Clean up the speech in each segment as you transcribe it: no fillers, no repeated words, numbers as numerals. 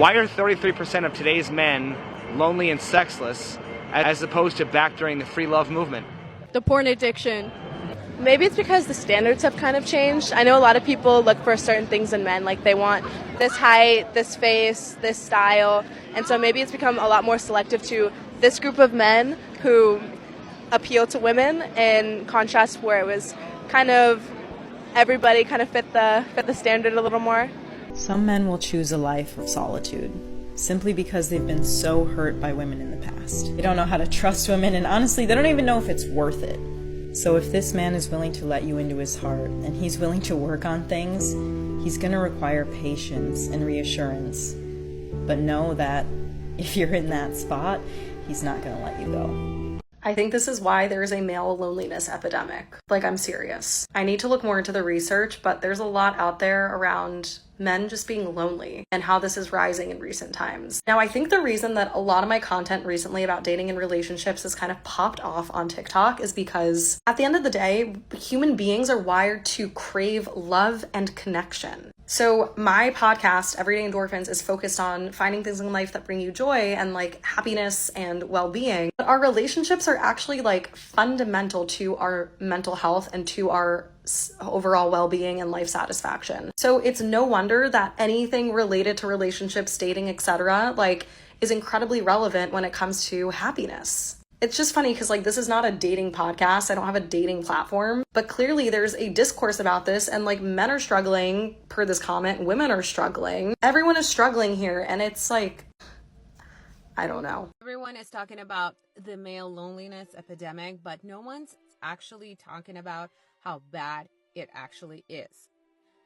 Why are 33% of today's men lonely and sexless as opposed to back during the free love movement? The porn addiction. Maybe it's because the standards have kind of changed. I know a lot of people look for certain things in men, like they want this height, this face, this style, and so maybe it's become a lot more selective to this group of men who appeal to women, in contrast where it was kind of everybody kind of fit the standard a little more. Some men will choose a life of solitude simply because they've been so hurt by women in the past. They don't know how to trust women, and honestly, they don't even know if it's worth it. So if this man is willing to let you into his heart and he's willing to work on things, he's going to require patience and reassurance. But know that if you're in that spot, he's not going to let you go. I think this is why there's a male loneliness epidemic. Like, I'm serious. I need to look more into the research, but there's a lot out there around men just being lonely and how this is rising in recent times. Now, I think the reason that a lot of my content recently about dating and relationships has kind of popped off on TikTok is because at the end of the day, human beings are wired to crave love and connection. So my podcast, Everyday Endorphins, is focused on finding things in life that bring you joy and like happiness and well-being. But our relationships are actually like fundamental to our mental health and to our overall well-being and life satisfaction. So it's no wonder that anything related to relationships, dating, etc., like is incredibly relevant when it comes to happiness. It's just funny because like this is not a dating podcast. I don't have a dating platform, but clearly there's a discourse about this, and like men are struggling per this comment, women are struggling. Everyone is struggling here, and it's like, I don't know. Everyone is talking about the male loneliness epidemic, but no one's actually talking about how bad it actually is.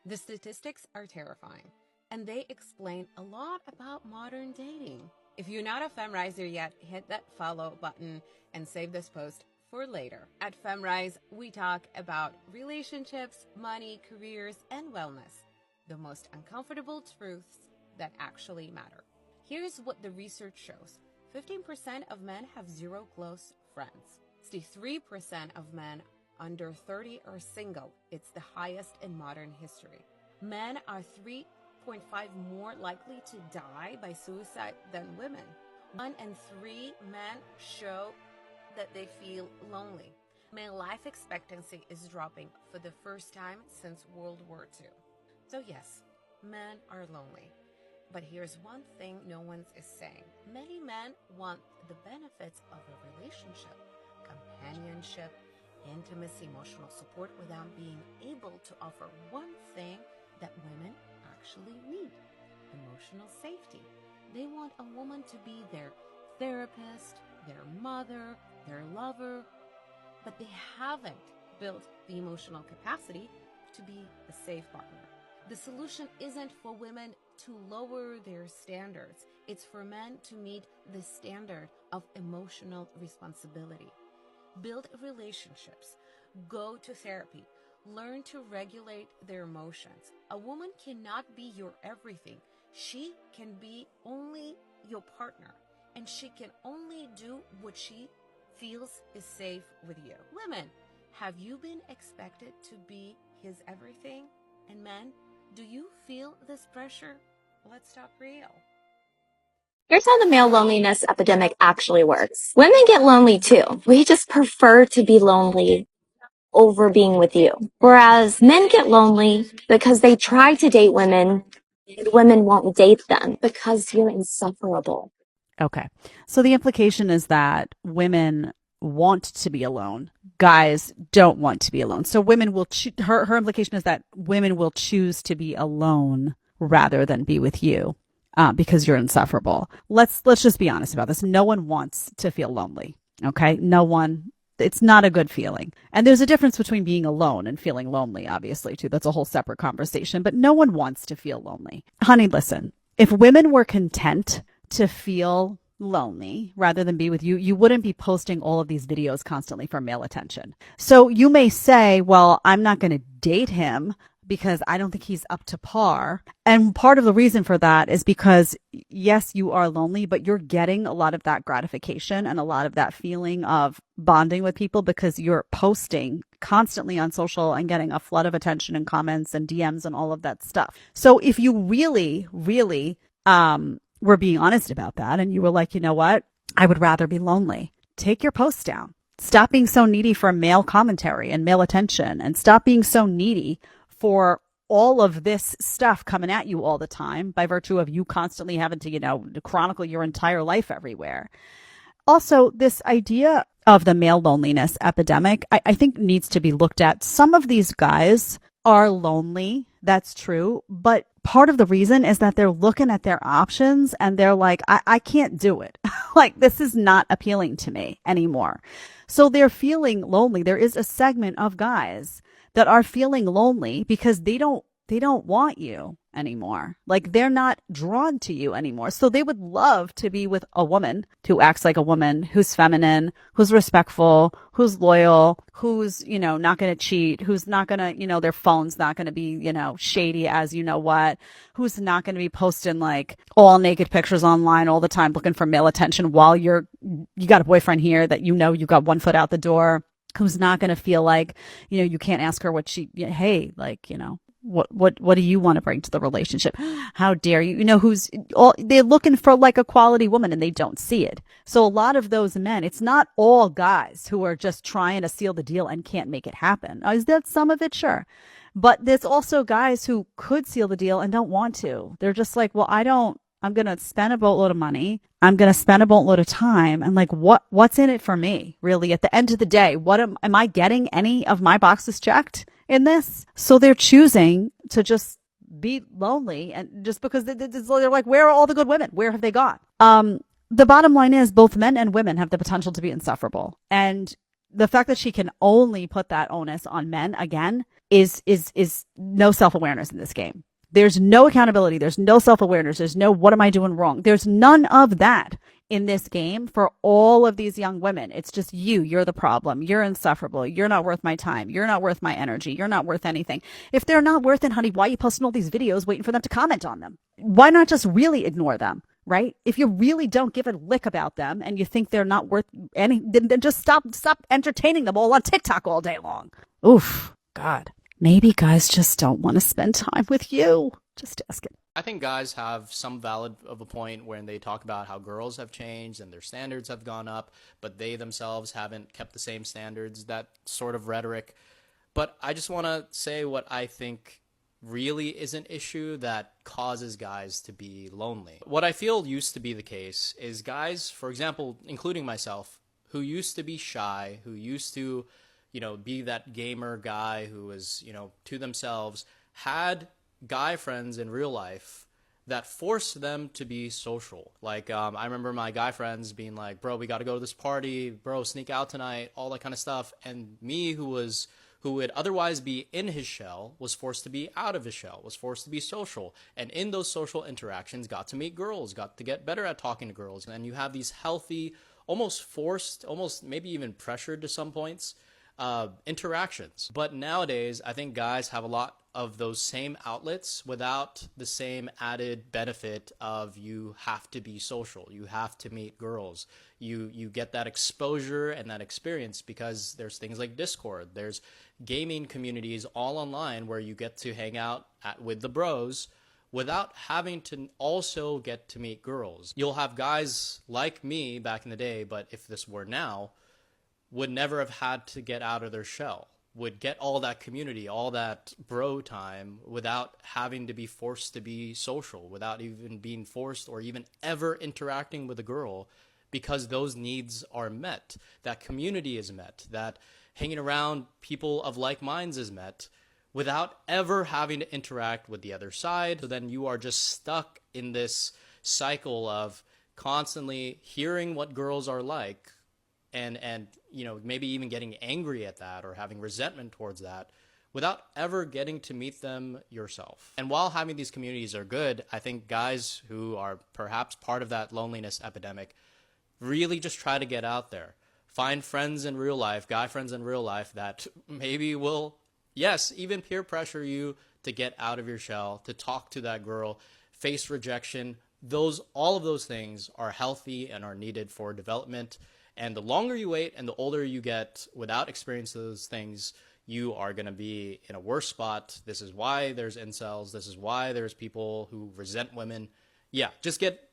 The statistics are terrifying, and they explain a lot about modern dating. If you're not a Femriser yet, hit that follow button and save this post for later. At Femrise, we talk about relationships, money, careers, and wellness, the most uncomfortable truths that actually matter. Here's what the research shows. 15% of men have zero close friends. 63% of men under 30 are single. It's the highest in modern history. Men are 3.5 more likely to die by suicide than women. 1 in 3 men show that they feel lonely. Male life expectancy is dropping for the first time since World War II. So yes, men are lonely. But here's one thing no one is saying. Many men want the benefits of a relationship, companionship, intimacy, emotional support without being able to offer one thing that women actually need: emotional safety. They want a woman to be their therapist, their mother, their lover, but they haven't built the emotional capacity to be a safe partner. The solution isn't for women to lower their standards. It's for men to meet the standard of emotional responsibility. Build relationships, go to therapy, learn to regulate their emotions. A woman cannot be your everything. She can be only your partner, and she can only do what she feels is safe with you. Women, have you been expected to be his everything? And men, do you feel this pressure? Let's talk real. Here's how the male loneliness epidemic actually works. Women get lonely too. We just prefer to be lonely over being with you. Whereas men get lonely because they try to date women and women won't date them because you're insufferable. Okay. So the implication is that women want to be alone. Guys don't want to be alone. So women will her implication is that women will choose to be alone rather than be with you. Because you're insufferable. Let's just be honest about this. No one wants to feel lonely. Okay. No one, it's not a good feeling. And there's a difference between being alone and feeling lonely, obviously, too. That's a whole separate conversation, but no one wants to feel lonely. Honey, listen, if women were content to feel lonely rather than be with you, you wouldn't be posting all of these videos constantly for male attention. So you may say, well, I'm not going to date him because I don't think he's up to par. And part of the reason for that is because, yes, you are lonely, but you're getting a lot of that gratification and a lot of that feeling of bonding with people because you're posting constantly on social and getting a flood of attention and comments and DMs and all of that stuff. So if you really, really were being honest about that and you were like, you know what? I would rather be lonely. Take your posts down. Stop being so needy for male commentary and male attention, and stop being so needy for all of this stuff coming at you all the time by virtue of you constantly having to, chronicle your entire life everywhere. Also, this idea of the male loneliness epidemic, I think needs to be looked at. Some of these guys are lonely. That's true. But part of the reason is that they're looking at their options and they're like, I can't do it. Like, this is not appealing to me anymore. So they're feeling lonely. There is a segment of guys that are feeling lonely because they don't want you anymore. Like, they're not drawn to you anymore. So they would love to be with a woman who acts like a woman, who's feminine, who's respectful, who's loyal, who's, not going to cheat, who's not going to, their phone's not going to be, shady as what, who's not going to be posting like all naked pictures online all the time looking for male attention while you got a boyfriend here that you got one foot out the door, who's not going to feel like, you can't ask her what hey, like, what do you want to bring to the relationship? How dare you? They're looking for like a quality woman and they don't see it. So a lot of those men, it's not all guys who are just trying to seal the deal and can't make it happen. Is that some of it? Sure. But there's also guys who could seal the deal and don't want to. They're just like, well, I'm going to spend a boatload of money. I'm going to spend a boatload of time. And like, what's in it for me? Really, at the end of the day, am I getting any of my boxes checked in this? So they're choosing to just be lonely, and just because they're like, where are all the good women? Where have they gone? The bottom line is both men and women have the potential to be insufferable. And the fact that she can only put that onus on men again is no self-awareness in this game. There's no accountability. There's no self-awareness. There's no, what am I doing wrong? There's none of that in this game for all of these young women. It's just you're the problem. You're insufferable. You're not worth my time. You're not worth my energy. You're not worth anything. If they're not worth it, honey, why are you posting all these videos waiting for them to comment on them? Why not just really ignore them, right? If you really don't give a lick about them and you think they're not worth any, then just stop entertaining them all on TikTok all day long. Oof, God. Maybe guys just don't want to spend time with you. Just asking. I think guys have some valid of a point when they talk about how girls have changed and their standards have gone up, but they themselves haven't kept the same standards, that sort of rhetoric. But I just want to say what I think really is an issue that causes guys to be lonely. What I feel used to be the case is guys, for example, including myself, who used to be shy, who used to be that gamer guy who was, to themselves, had guy friends in real life that forced them to be social. Like, I remember my guy friends being like, bro, we got to go to this party, bro, sneak out tonight, all that kind of stuff. And me, who would otherwise be in his shell, was forced to be out of his shell, was forced to be social. And in those social interactions, got to meet girls, got to get better at talking to girls. And you have these healthy, almost forced, almost maybe even pressured to some points, interactions. But nowadays, I think guys have a lot of those same outlets without the same added benefit of you have to be social, you have to meet girls, you get that exposure and that experience because there's things like Discord, there's gaming communities all online where you get to hang out with the bros without having to also get to meet girls. You'll have guys like me back in the day, but if this were now, would never have had to get out of their shell, would get all that community, all that bro time without having to be forced to be social, without even being forced or even ever interacting with a girl, because those needs are met, that community is met, that hanging around people of like minds is met, without ever having to interact with the other side. So then you are just stuck in this cycle of constantly hearing what girls are like, and maybe even getting angry at that or having resentment towards that without ever getting to meet them yourself. And while having these communities are good, I think guys who are perhaps part of that loneliness epidemic really just try to get out there. Find friends in real life, guy friends in real life that maybe will, yes, even peer pressure you to get out of your shell, to talk to that girl, face rejection. All of those things are healthy and are needed for development. And the longer you wait and the older you get without experiencing those things, you are going to be in a worse spot. This is why there's incels. This is why there's people who resent women. Yeah, just get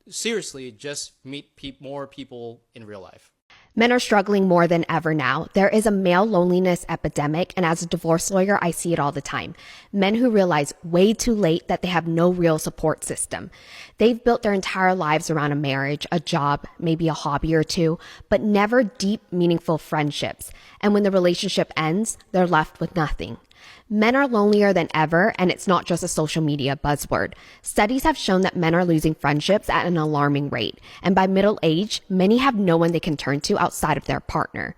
seriously, just meet more people in real life. Men are struggling more than ever now. There is a male loneliness epidemic, and as a divorce lawyer, I see it all the time. Men who realize way too late that they have no real support system. They've built their entire lives around a marriage, a job, maybe a hobby or two, but never deep, meaningful friendships. And when the relationship ends, they're left with nothing. Men are lonelier than ever, and it's not just a social media buzzword. Studies have shown that men are losing friendships at an alarming rate, and by middle age, many have no one they can turn to outside of their partner.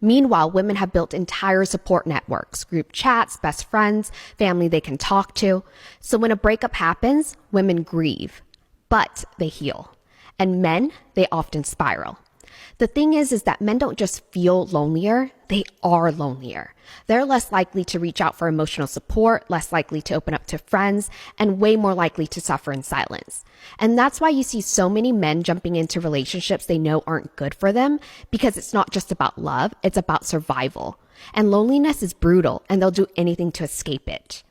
Meanwhile, women have built entire support networks, group chats, best friends, family they can talk to. So when a breakup happens, women grieve, but they heal. And men, they often spiral. The thing is that men don't just feel lonelier, they are lonelier. They're less likely to reach out for emotional support, less likely to open up to friends, and way more likely to suffer in silence. And that's why you see so many men jumping into relationships they know aren't good for them, because it's not just about love, it's about survival. And loneliness is brutal, and they'll do anything to escape it.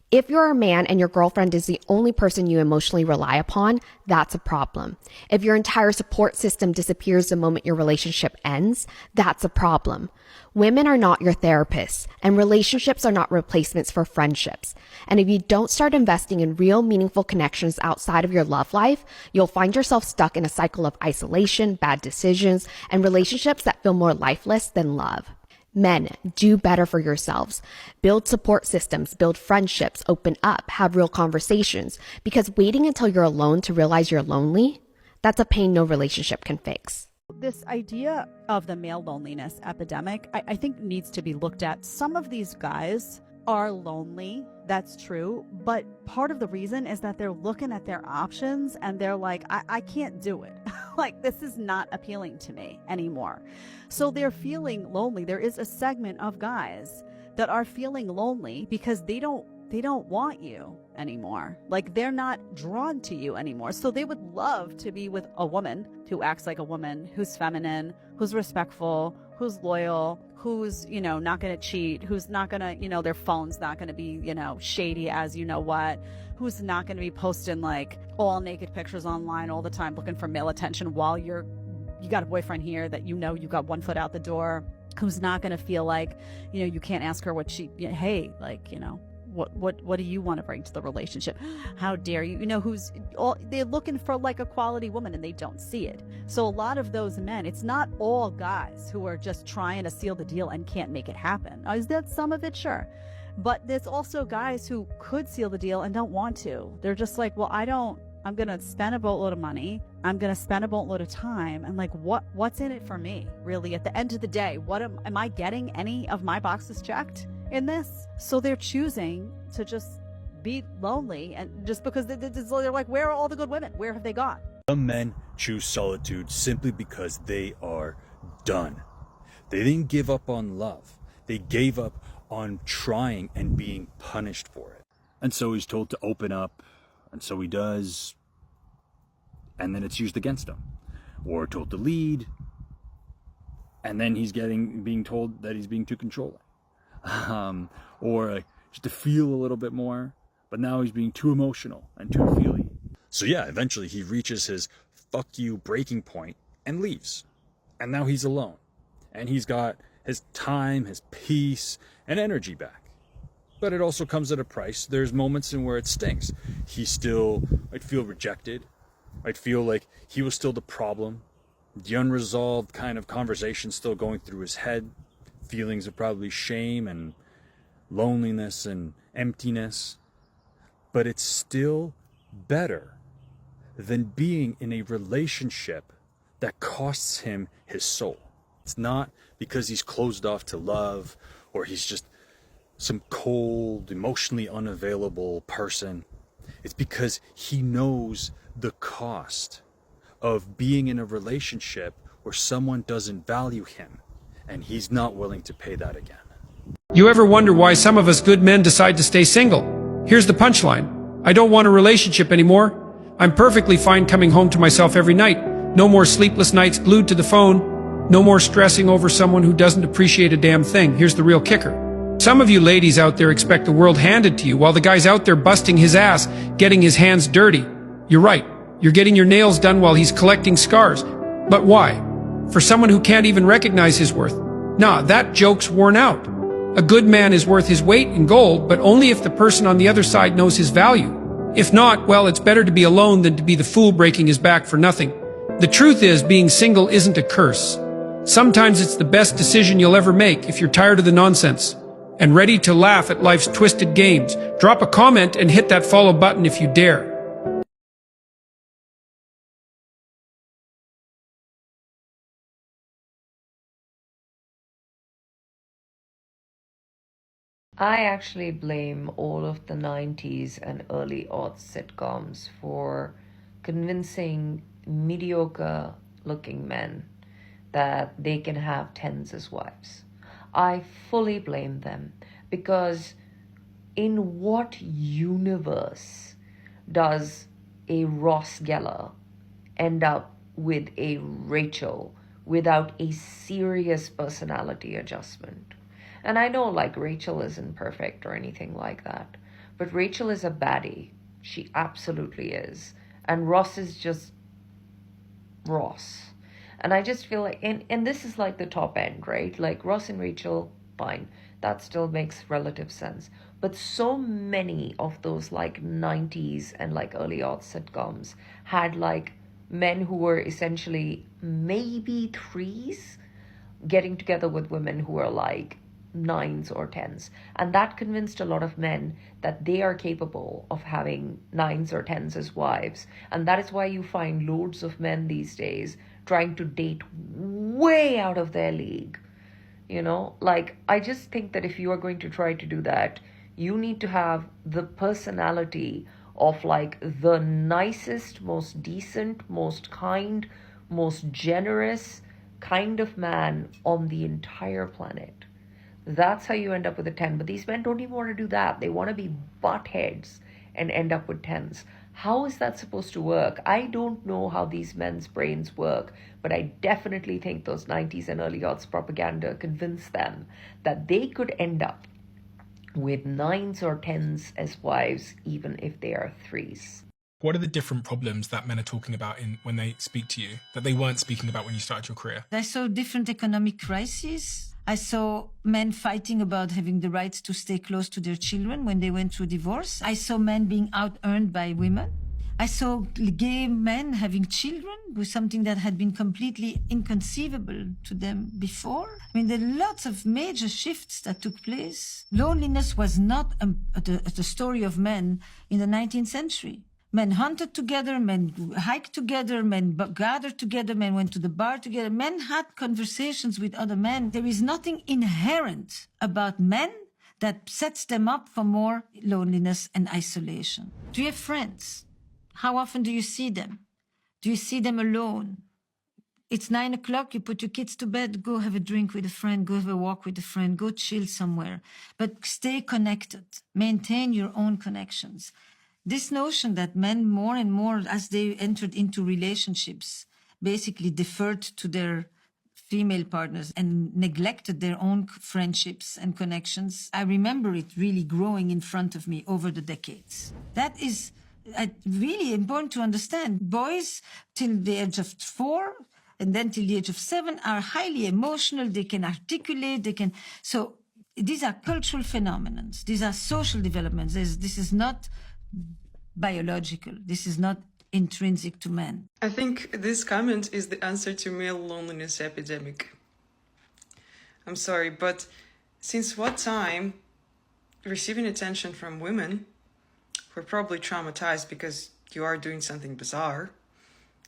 If you're a man and your girlfriend is the only person you emotionally rely upon, that's a problem. If your entire support system disappears the moment your relationship ends, that's a problem. Women are not your therapists, and relationships are not replacements for friendships. And if you don't start investing in real, meaningful connections outside of your love life, you'll find yourself stuck in a cycle of isolation, bad decisions, and relationships that feel more lifeless than love. Men, do better for yourselves. Build support systems, build friendships, open up, have real conversations. Because waiting until you're alone to realize you're lonely, that's a pain no relationship can fix. This idea of the male loneliness epidemic, I think needs to be looked at. Some of these guys are lonely, that's true, but part of the reason is that they're looking at their options and they're like, I can't do it. Like, this is not appealing to me anymore. So they're feeling lonely. There is a segment of guys that are feeling lonely because they don't want you anymore. Like, they're not drawn to you anymore. So they would love to be with a woman who acts like a woman, who's feminine, who's respectful, who's loyal, who's, not going to cheat, who's not going to, their phone's not going to be, shady as what, who's not going to be posting like all naked pictures online all the time looking for male attention while you got a boyfriend here that you got one foot out the door, who's not going to feel like, you can't ask her what she, hey, like, what do you want to bring to the relationship? How dare you? They're looking for like a quality woman and they don't see it. So a lot of those men, it's not all guys who are just trying to seal the deal and can't make it happen. Is that some of it? Sure. But there's also guys who could seal the deal and don't want to. They're just like, well, I'm going to spend a boatload of money. I'm going to spend a boatload of time. And like, what's in it for me? Really, at the end of the day, am I getting any of my boxes checked in this? So they're choosing to just be lonely, and just because they're like, where are all the good women? Where have they gone? Some men choose solitude simply because they are done. They didn't give up on love. They gave up on trying and being punished for it. And so he's told to open up, and so he does, and then it's used against him. Or told to lead, and then he's being told that he's being too controlling. Or just to feel a little bit more, but now he's being too emotional and too feely. So yeah, eventually he reaches his fuck you breaking point and leaves. And now he's alone. And he's got his time, his peace, and energy back. But it also comes at a price. There's moments in where it stings. He still might feel rejected. Might feel like he was still the problem. The unresolved kind of conversation still going through his head. Feelings of probably shame and loneliness and emptiness. But it's still better than being in a relationship that costs him his soul. It's not because he's closed off to love or he's just some cold, emotionally unavailable person. It's because he knows the cost of being in a relationship where someone doesn't value him, and he's not willing to pay that again. You ever wonder why some of us good men decide to stay single? Here's the punchline. I don't want a relationship anymore. I'm perfectly fine coming home to myself every night. No more sleepless nights glued to the phone. No more stressing over someone who doesn't appreciate a damn thing. Here's the real kicker. Some of you ladies out there expect the world handed to you, while the guy's out there busting his ass, getting his hands dirty. You're right. You're getting your nails done while he's collecting scars. But why? For someone who can't even recognize his worth. Nah, that joke's worn out. A good man is worth his weight in gold, but only if the person on the other side knows his value. If not, well, it's better to be alone than to be the fool breaking his back for nothing. The truth is, being single isn't a curse. Sometimes it's the best decision you'll ever make if you're tired of the nonsense and ready to laugh at life's twisted games. Drop a comment and hit that follow button if you dare. I actually blame all of the 90s and early aughts sitcoms for convincing mediocre looking men that they can have tens as wives. I fully blame them because in what universe does a Ross Geller end up with a Rachel without a serious personality adjustment? And I know, like, Rachel isn't perfect or anything like that, but Rachel is a baddie. She absolutely is. And Ross is just Ross. And I just feel like, and this is like the top end, right? Like Ross and Rachel, fine. That still makes relative sense. But so many of those like 90s and like early aughts sitcoms had like men who were essentially maybe threes getting together with women who are like nines or tens. And that convinced a lot of men that they are capable of having nines or tens as wives. And that is why you find loads of men these days trying to date way out of their league. You know, like, I just think that if you are going to try to do that, you need to have the personality of like the nicest, most decent, most kind, most generous kind of man on the entire planet. That's how you end up with a 10. But these men don't even want to do that. They want to be butt heads and end up with 10s. How is that supposed to work? I don't know how these men's brains work, but I definitely think those 90s and early aughts propaganda convinced them that they could end up with 9s or 10s as wives, even if they are 3s. What are the different problems that men are talking about when they speak to you that they weren't speaking about when you started your career? I saw different economic crises. I saw men fighting about having the rights to stay close to their children when they went through divorce. I saw men being out-earned by women. I saw gay men having children with something that had been completely inconceivable to them before. I mean, there are lots of major shifts that took place. Loneliness was not the story of men in the 19th century. Men hunted together, men hiked together, men gathered together, men went to the bar together, men had conversations with other men. There is nothing inherent about men that sets them up for more loneliness and isolation. Do you have friends? How often do you see them? Do you see them alone? It's 9 o'clock, you put your kids to bed, go have a drink with a friend, go have a walk with a friend, go chill somewhere. But stay connected, maintain your own connections. This notion that men more and more, as they entered into relationships, basically deferred to their female partners and neglected their own friendships and connections, I remember it really growing in front of me over the decades. That is really important to understand. Boys till the age of 4 and then till the age of 7 are highly emotional, they can articulate, so these are cultural phenomena, these are social developments. This is not biological. This is not intrinsic to men. I think this comment is the answer to male loneliness epidemic. I'm sorry, but since what time receiving attention from women who are probably traumatized because you are doing something bizarre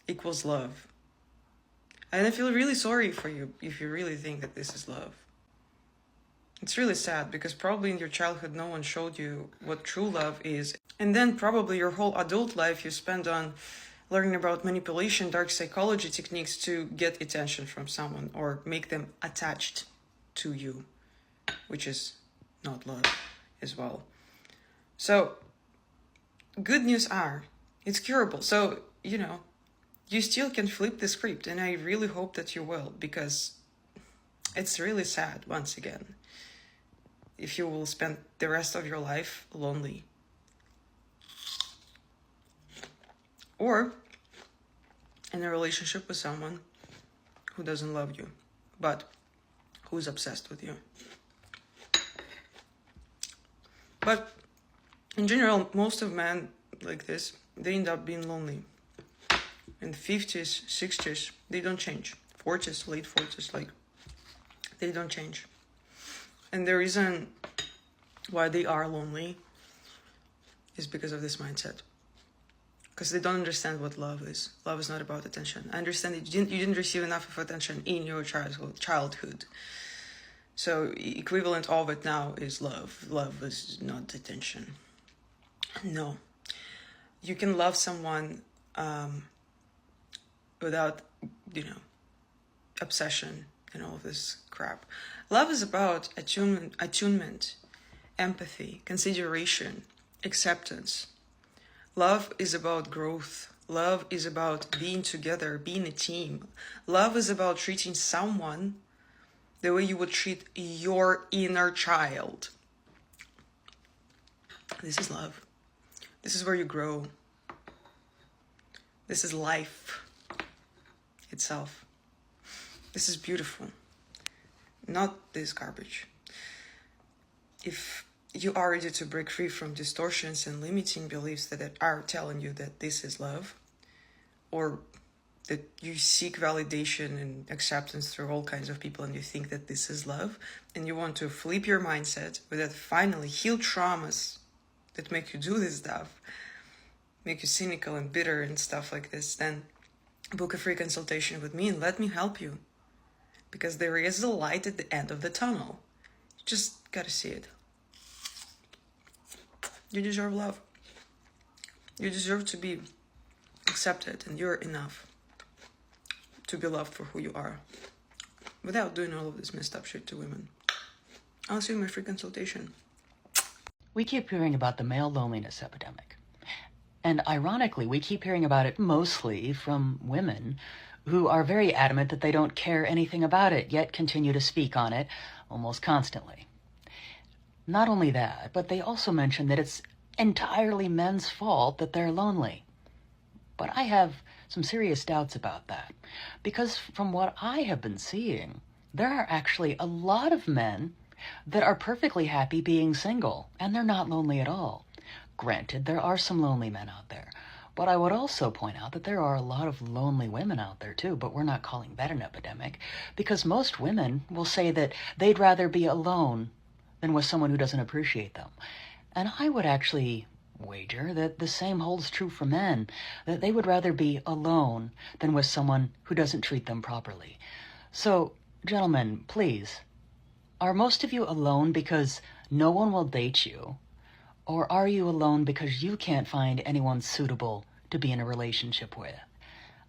equals love? And I feel really sorry for you if you really think that this is love. It's really sad because probably in your childhood no one showed you what true love is. And then probably your whole adult life you spend on learning about manipulation, dark psychology techniques to get attention from someone or make them attached to you, which is not love as well. So good news are it's curable. So, you still can flip the script, and I really hope that you will, because it's really sad once again if you will spend the rest of your life lonely. Or in a relationship with someone who doesn't love you, but who's obsessed with you. But in general, most of men like this, they end up being lonely. In the 50s, 60s, they don't change. 40s, late 40s, like, they don't change. And the reason why they are lonely is because of this mindset. Because they don't understand what love is. Love is not about attention. I understand that you didn't receive enough of attention in your childhood. So equivalent of it now is love. Love is not attention. No. You can love someone without, obsession and all of this crap. Love is about attunement, empathy, consideration, acceptance. Love is about growth. Love is about being together, being a team. Love is about treating someone the way you would treat your inner child. This is love. This is where you grow. This is life itself. This is beautiful. Not this garbage. If you are ready to break free from distortions and limiting beliefs that are telling you that this is love, or that you seek validation and acceptance through all kinds of people and you think that this is love, and you want to flip your mindset with that, finally heal traumas that make you do this stuff, make you cynical and bitter and stuff like this, then book a free consultation with me and let me help you. Because there is a light at the end of the tunnel. You just gotta see it. You deserve love. You deserve to be accepted, and you're enough to be loved for who you are, without doing all of this messed up shit to women. I'll see you in my free consultation. We keep hearing about the male loneliness epidemic. And ironically, we keep hearing about it mostly from women who are very adamant that they don't care anything about it, yet continue to speak on it almost constantly. Not only that, but they also mention that it's entirely men's fault that they're lonely. But I have some serious doubts about that, because from what I have been seeing, there are actually a lot of men that are perfectly happy being single, and they're not lonely at all. Granted, there are some lonely men out there, but I would also point out that there are a lot of lonely women out there too, but we're not calling that an epidemic, because most women will say that they'd rather be alone than with someone who doesn't appreciate them. And I would actually wager that the same holds true for men, that they would rather be alone than with someone who doesn't treat them properly. So, gentlemen, please, are most of you alone because no one will date you? Or are you alone because you can't find anyone suitable to be in a relationship with?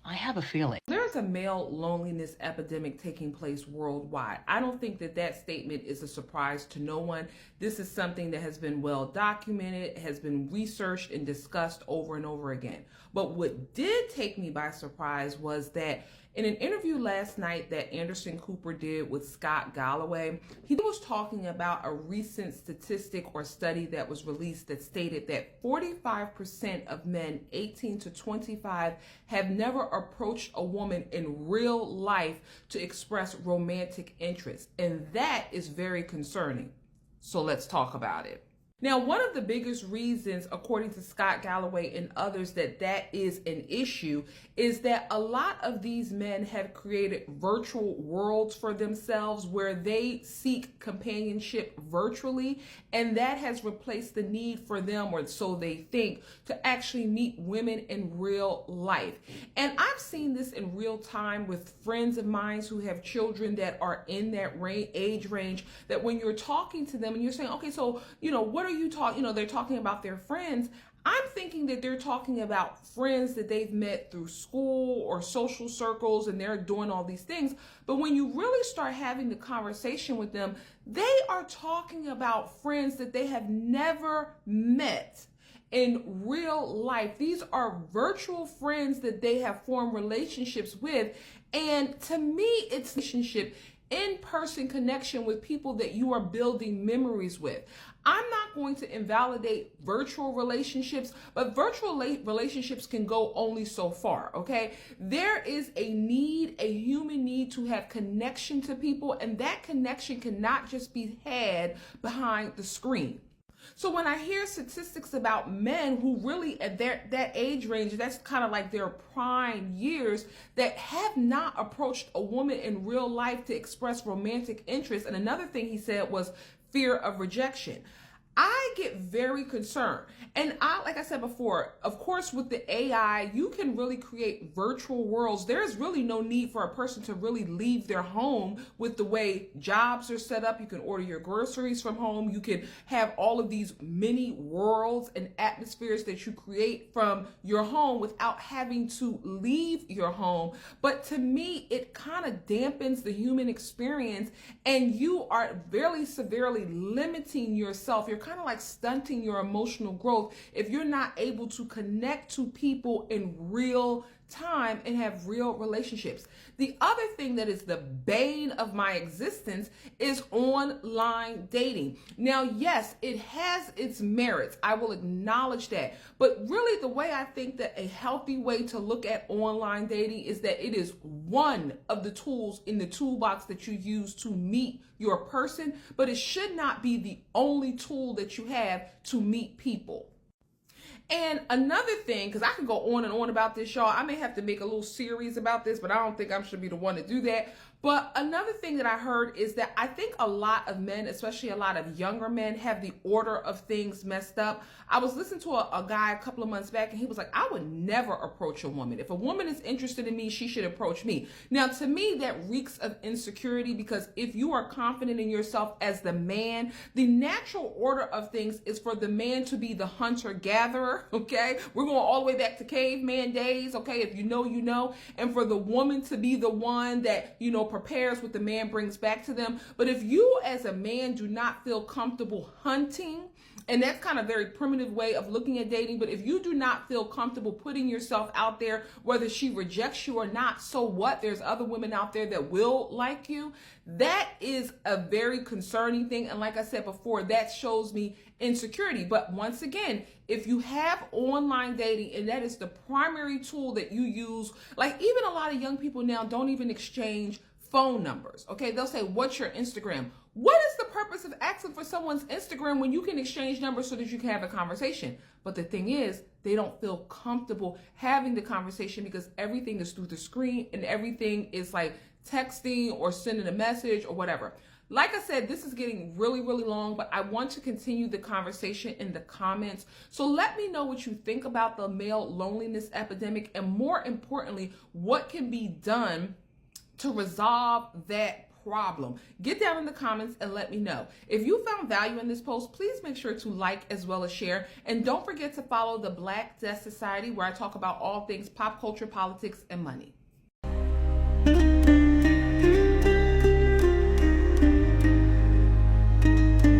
I have a feeling. There's a male loneliness epidemic taking place worldwide. I don't think that statement is a surprise to no one. This is something that has been well documented, has been researched and discussed over and over again. But what did take me by surprise was that in an interview last night that Anderson Cooper did with Scott Galloway, he was talking about a recent statistic or study that was released that stated that 45% of men 18 to 25 have never approached a woman in real life to express romantic interest. And that is very concerning. So let's talk about it. Now, one of the biggest reasons, according to Scott Galloway and others, that is an issue is that a lot of these men have created virtual worlds for themselves where they seek companionship virtually, and that has replaced the need for them, or so they think, to actually meet women in real life. And I've seen this in real time with friends of mine who have children that are in that age range, that when you're talking to them and you're saying, okay, so, what are you talking, they're talking about their friends. I'm thinking that they're talking about friends that they've met through school or social circles, and they're doing all these things. But when you really start having the conversation with them, they are talking about friends that they have never met in real life. These are virtual friends that they have formed relationships with. And to me, it's relationship in-person connection with people that you are building memories with. I'm not going to invalidate virtual relationships, but virtual relationships can go only so far, okay? There is a need, a human need to have connection to people, and that connection cannot just be had behind the screen. So when I hear statistics about men who really at that age range, that's kind of like their prime years, that have not approached a woman in real life to express romantic interest. And another thing he said was fear of rejection. I get very concerned. And like I said before, of course, with the AI, you can really create virtual worlds. There's really no need for a person to really leave their home with the way jobs are set up. You can order your groceries from home. You can have all of these mini worlds and atmospheres that you create from your home without having to leave your home. But to me, it kind of dampens the human experience, and you are very severely limiting yourself. You're kind of like stunting your emotional growth if you're not able to connect to people in real time and have real relationships. The other thing that is the bane of my existence is online dating. Now, yes, it has its merits. I will acknowledge that. But really, the way I think that a healthy way to look at online dating is that it is one of the tools in the toolbox that you use to meet your person, but it should not be the only tool that you have to meet people. And another thing, because I can go on and on about this, y'all, I may have to make a little series about this, but I don't think I should be the one to do that. But another thing that I heard is that I think a lot of men, especially a lot of younger men, have the order of things messed up. I was listening to a guy a couple of months back, and he was like, I would never approach a woman. If a woman is interested in me, she should approach me. Now, to me, that reeks of insecurity, because if you are confident in yourself as the man, the natural order of things is for the man to be the hunter-gatherer, okay? We're going all the way back to caveman days, okay? If you know, you know. And for the woman to be the one that, you know, prepares what the man brings back to them. But if you as a man do not feel comfortable hunting, and that's kind of a very primitive way of looking at dating, but if you do not feel comfortable putting yourself out there, whether she rejects you or not, so what? There's other women out there that will like you. That is a very concerning thing. And like I said before, that shows me insecurity. But once again, if you have online dating and that is the primary tool that you use, like even a lot of young people now don't even exchange phone numbers, okay? They'll say, what's your Instagram? What is the purpose of asking for someone's Instagram when you can exchange numbers so that you can have a conversation? But the thing is, they don't feel comfortable having the conversation because everything is through the screen and everything is like texting or sending a message or whatever. Like I said, this is getting really, really long, but I want to continue the conversation in the comments. So let me know what you think about the male loneliness epidemic, and more importantly, what can be done to resolve that problem. Get down in the comments and let me know. If you found value in this post, please make sure to like as well as share. And don't forget to follow the Black Death Society, where I talk about all things pop culture, politics, and money.